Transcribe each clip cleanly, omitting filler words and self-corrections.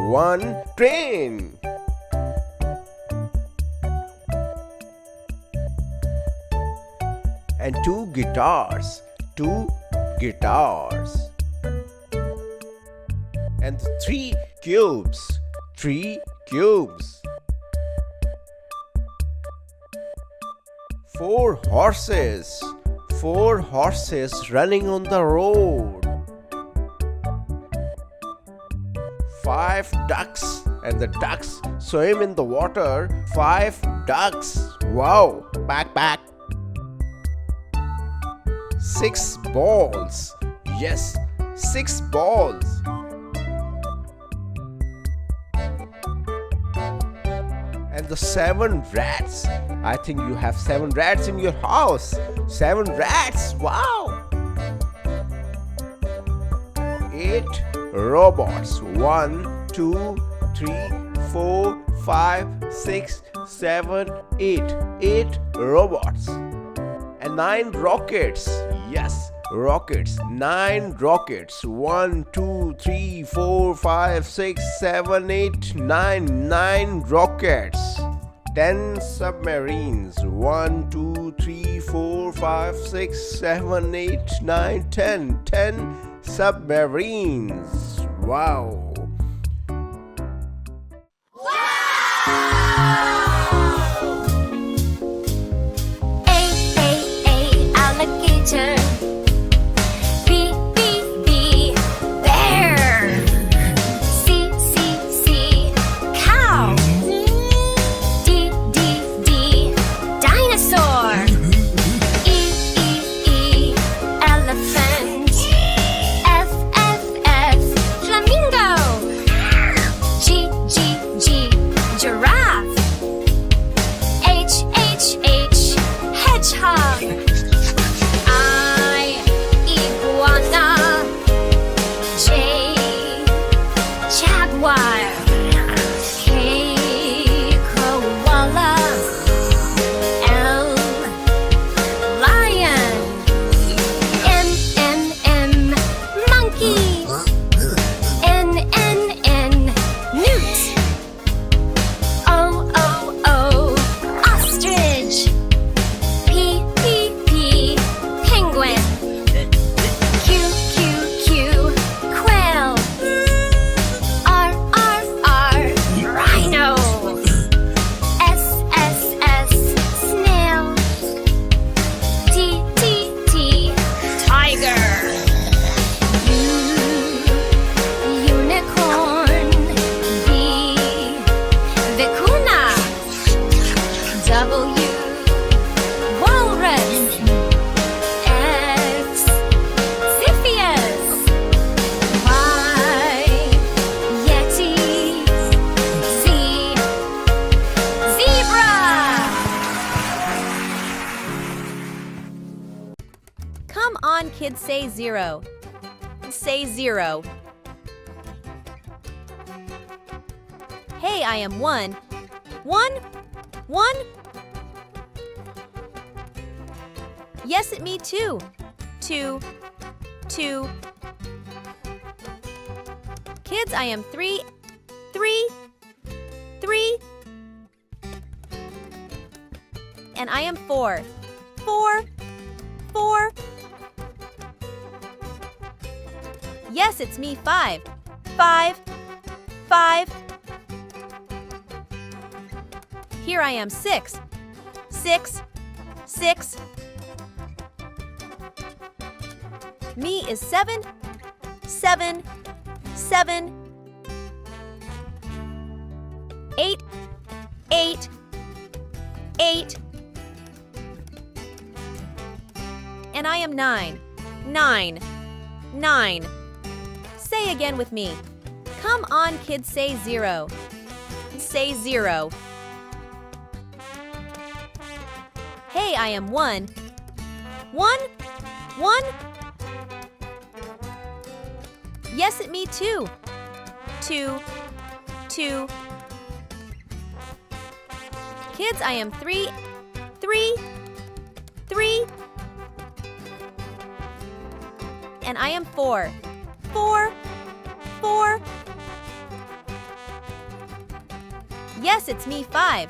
1 train. And 2 guitars. 2 guitars. And 3 cubes. 3 cubes. 4 horses. 4 horses running on the road. 5 ducks, and the ducks swim in the water. 5 ducks. Wow, back. 6 balls. Yes, 6 balls. And the 7 rats. I think you have 7 rats in your house. 7 rats. Wow. 8 robots. 1, 2, 3, 4, 5, 6, 7, 8. 8 robots. And 9 rockets. Yes, rockets. 9 rockets. 1, 2, 3, 4, 5, 6, 7, 8, 9. 9 rockets. 10 submarines. 1, 2, 3, 4, 5, 6, 7, 8, 9, 10. 10 submarines. Wow. Alligator. B, bear. C, cow. D, dinosaur. E, elephant. F, flamingo. G, giraffe. H, hedgehog. Come on, kids, say 0. Say 0. Hey, I am 1. 1. Yes, it me too. 2. Kids, I am 3. 3. And I am 4. 4. Yes, it's me 5. 5. Here I am 6. 6. Me is 7. 7. 8. 8. And I am 9. 9. Say again with me. Come on, kids, say 0. Say 0. Hey, I am 1. 1. Yes, it me too. 2. Kids, I am 3. 3. And I am 4. 4. Yes, it's me, 5.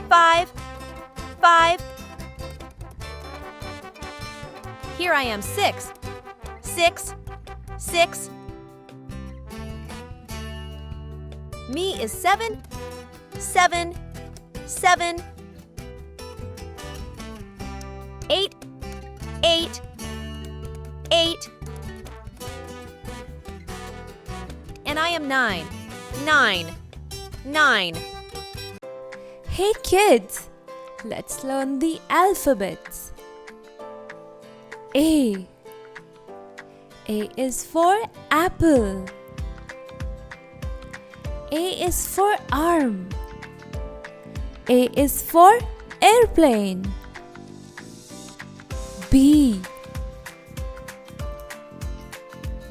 5. 5. Here I am, 6. 6. 6. Me is 7. 7. 7. 8. 8. 8. And I am 9. 9. 9. Hey kids, let's learn the alphabets. A. A is for apple. A is for arm. A is for airplane. B.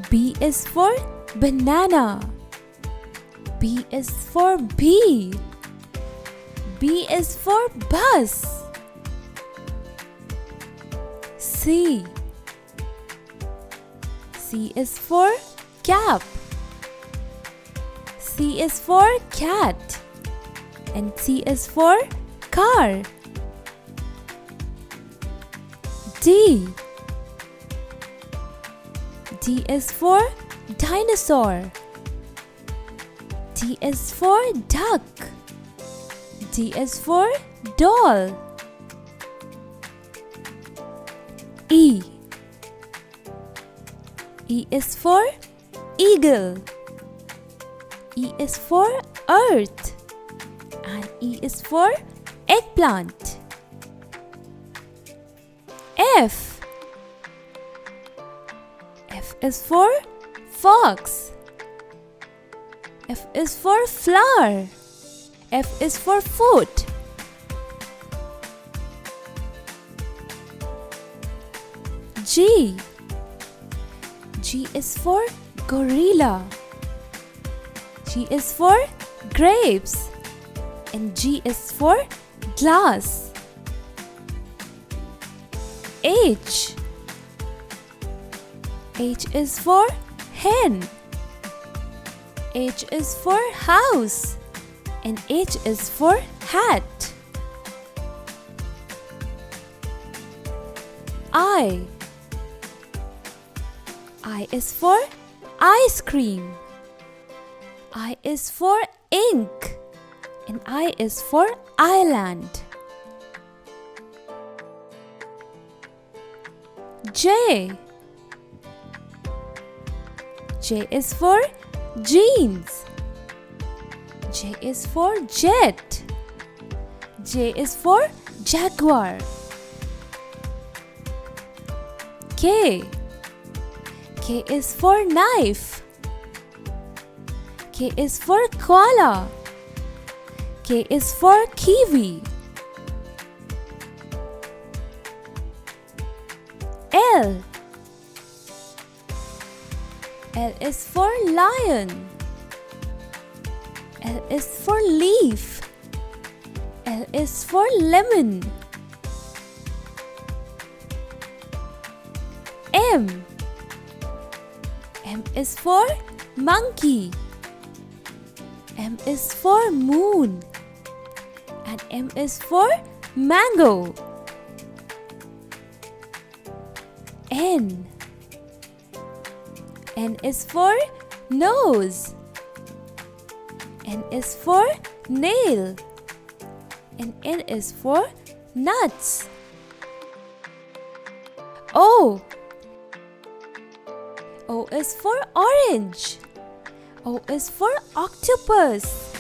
B is for banana. B is for bee. B is for bus. C. C is for cap. C is for cat. And C is for car. D. D is for dinosaur. D is for duck. D is for doll. E. E is for eagle. E is for earth. And E is for eggplant. F. F is for fox. F is for flower. F is for foot. G. G is for gorilla. G is for grapes. And G is for glass. H. H is for hen. H is for house. And H is for hat. I. I is for ice cream. I is for ink. And I is for island. J. J is for jeans. J is for jet. J is for jaguar. K. K is for knife. K is for koala. K is for kiwi. L. L is for lion. L is for leaf. L is for lemon. M. M is for monkey. M is for moon. And M is for mango. N. N is for nose. N is for nail. And N is for nuts. O. O is for orange. O is for octopus.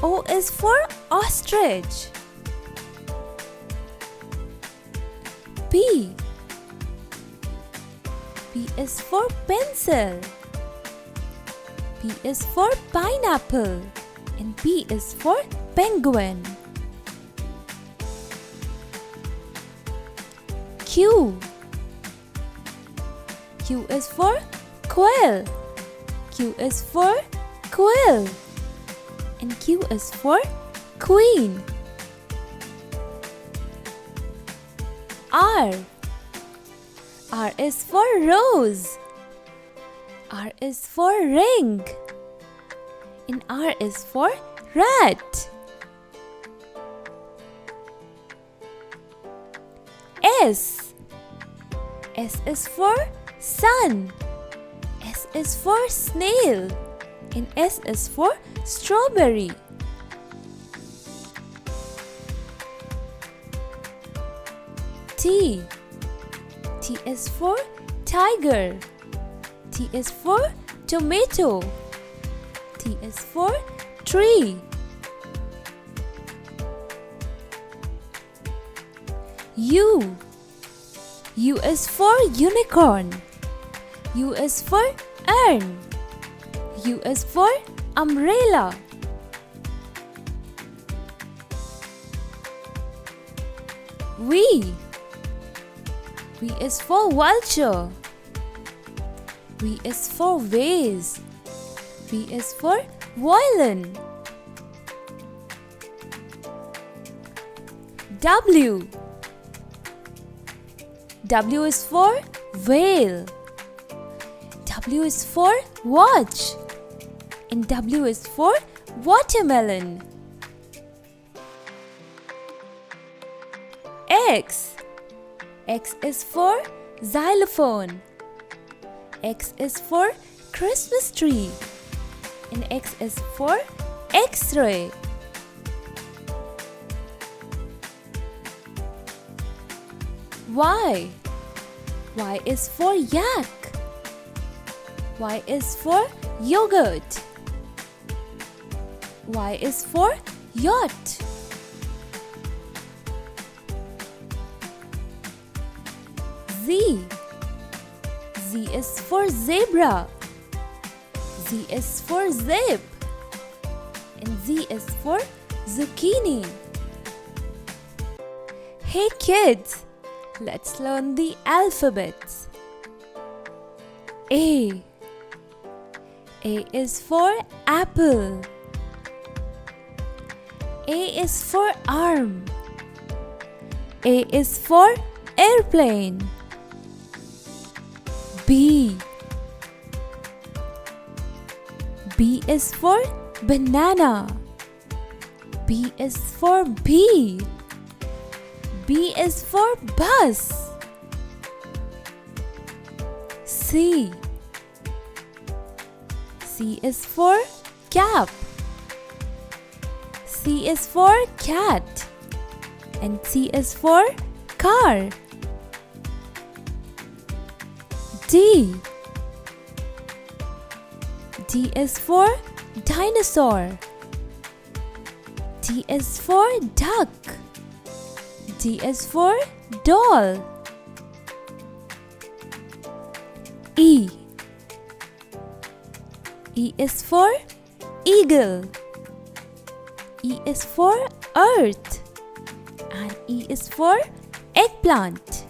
O is for ostrich. P. P is for pencil. P is for pineapple. And P is for penguin. Q. Q is for quail. Q is for quill. And Q is for queen. R. R is for rose. R is for ring. And R is for rat. S. S is for sun. S is for snail. And S is for strawberry. T. T is for tiger. T is for tomato. T is for tree. U. U is for unicorn. U is for urn. U is for umbrella. V. V is for vulture. V is for vase. V is for violin. W. W is for whale. W is for watch. And W is for watermelon. X. X is for xylophone. X is for Christmas tree. And X is for X-ray. Y. Y is for yak. Y is for yogurt. Y is for yacht. Z. Z is for zebra. Z is for zip. And Z is for zucchini. Hey kids, let's learn the alphabets. A. A is for apple. A is for arm. A is for airplane. B. B is for banana. B is for bee. B is for bus. C. C is for cap. C is for cat. And C is for car. D. D is for dinosaur. D is for duck. D is for doll. E. E is for eagle. E is for earth. And E is for eggplant.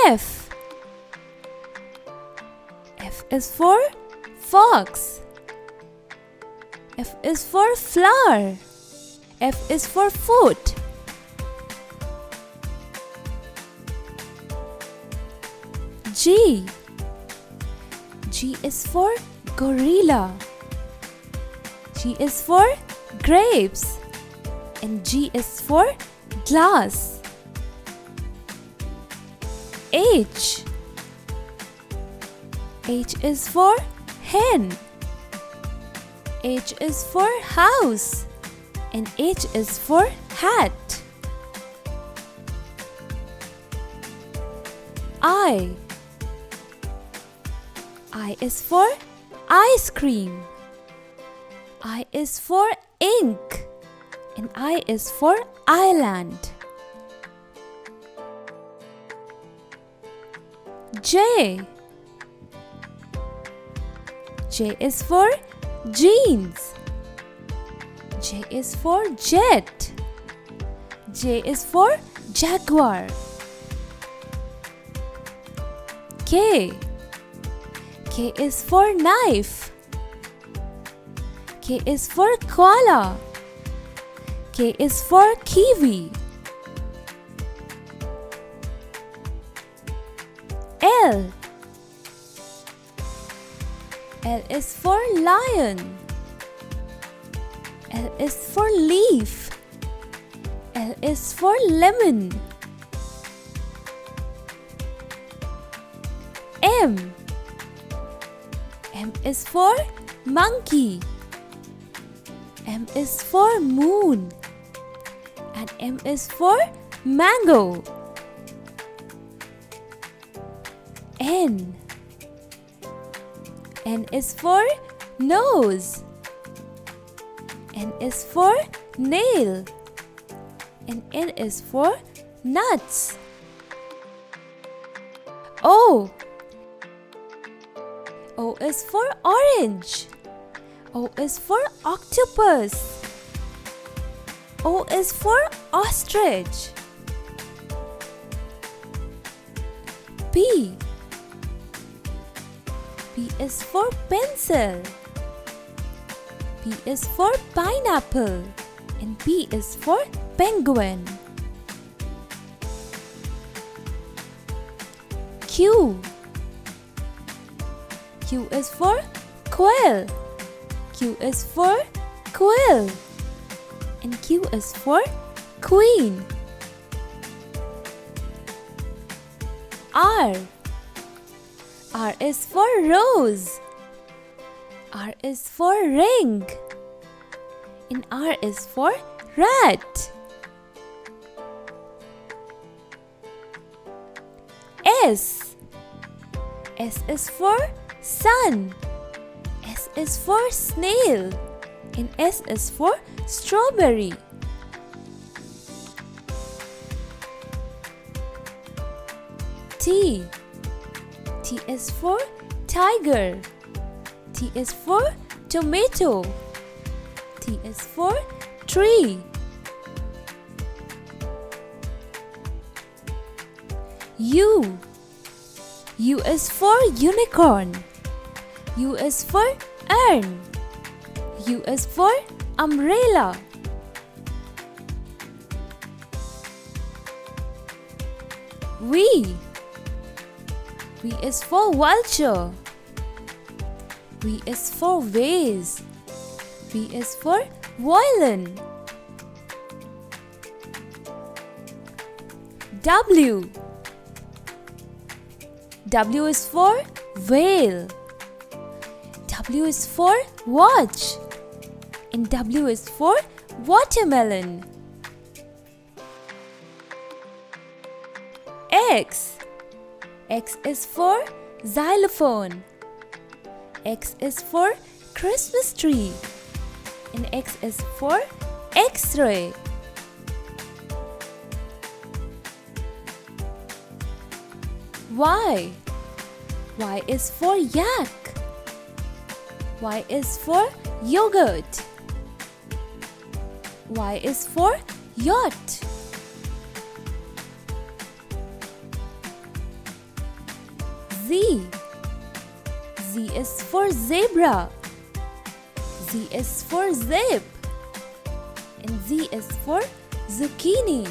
F. F is for fox. F is for flower. F is for foot. G. G is for gorilla. G is for grapes. And G is for glass. H. H is for hen. H is for house. And H is for hat. I. I is for ice cream. I is for ink. And I is for island. J. J is for jeans. J is for jet. J is for jaguar. K. K is for knife. K is for koala. K is for kiwi. L. L is for lion. L is for leaf. L is for lemon. M. M is for monkey. M is for moon. And M is for mango. N. N is for nose. N is for nail. And N is for nuts. O. O is for orange. O is for octopus. O is for ostrich. P. P is for pencil. P is for pineapple. And P is for penguin. Q. Q is for quail. Q is for quill. And Q is for queen. R. R is for rose. R is for ring. And R is for rat. S. S is for sun. S is for snail. And S is for strawberry. T. T is for tiger. T is for tomato. T is for tree. U. U is for unicorn. U is for urn. U is for umbrella. V. V is for vulture. V is for vase. V is for violin. W. W is for whale. W is for watch. And W is for watermelon. X. X is for xylophone. X is for Christmas tree. And X is for X-ray. Y. Y is for yak. Y is for yogurt. Y is for yacht. Z. Z is for zebra. Z is for zip. And Z is for zucchini.